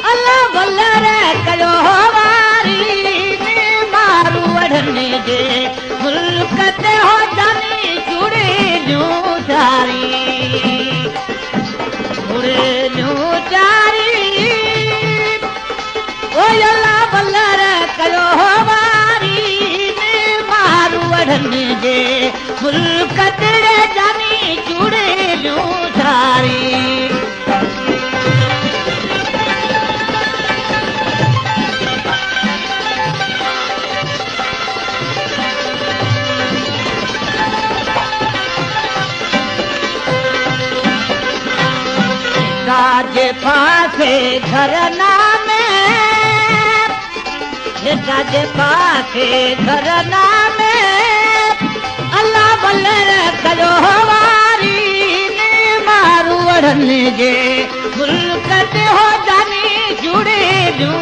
अल्लाह वल्लर कयो वारी मारू वढ़ने जे मुल्क ते हो जानी जुड़े न्यू चारी ओ अल्लाह वल्लर कयो वारी मारू वढ़ने जे मुल्क ते जानी जुड़े न्यू चारी जे पासे घर नामे जे पासे घर नामे अल्लाह वल्लर कयो वारी मारू वढ़ने जे मुल्क ते हो जानी जुड़े न्यू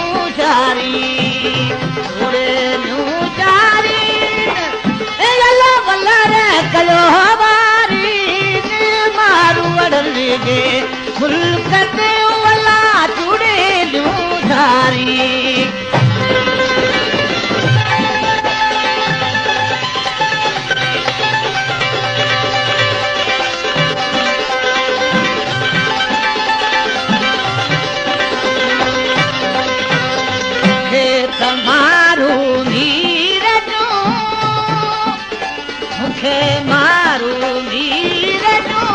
चारी अल्लाह वल्लर कयो वारी मारू वढ़ने जे मुल्क ते वला जुड़े न्यू चारी मारू मीर जो मुखे मारू मीर जो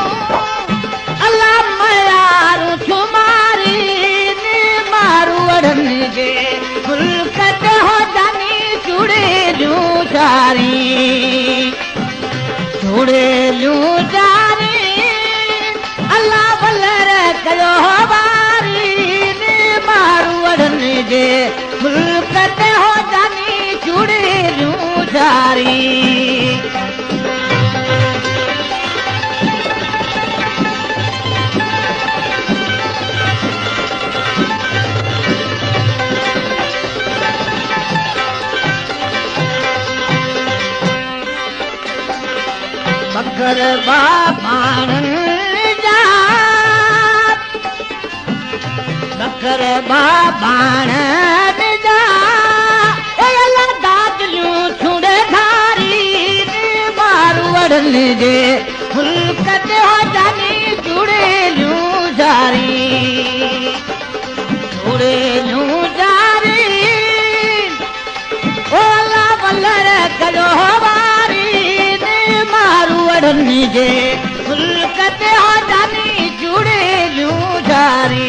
अल्लाह मयारू छुमारी मारू वढ़ने जे मुल्क ते हो जानी जुड़े न्यू चारी अल्लाह वल्लर कयो वारी मारू वढ़ने जे मुल्क ते हो जानी जुड़े न्यू चारी बकर बाण जा बकर बाण जे मुल्क ते हो जानी जुड़े न्यू जारी ओ अल्लाह वल्लर कयो वारी मारू वढ़ने जे मुल्क ते हो जानी जुड़े न्यू जारी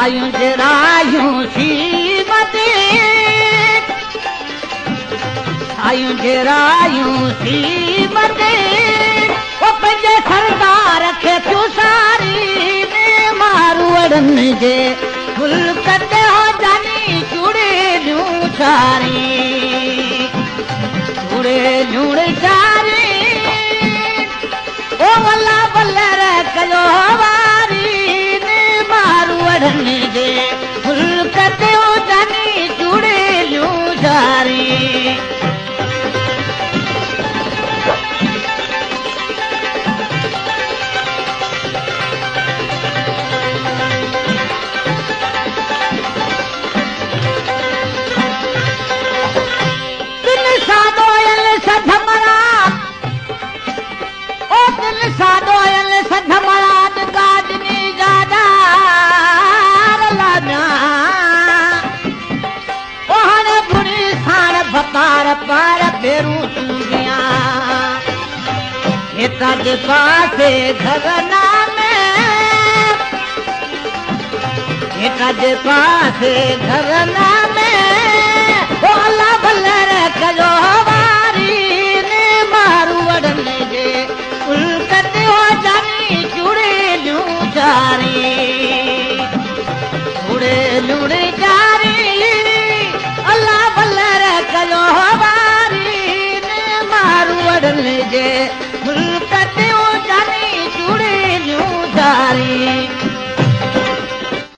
आयूं जरायूं सीमते आयूं जरायूं सीमते ओ पंजे सरदार खे क्यों सारी मारू वढ़ने जे मुल्क ते हो जानी जुड़े न्यू चारी ओ अल्लाह वल्लर कयो वारी मारू वढ़ने जे मुल्क ते हो जानी जुड़े न्यू चारी पार फेरू सूंदिया हेता जे पासे घर नामे हेता जे पासे घर नामे ओ अल्लाह वल्लर कयो वारी मारू वढ़ने जे मुल्क ते हो जानी जुड़े न्यू चारी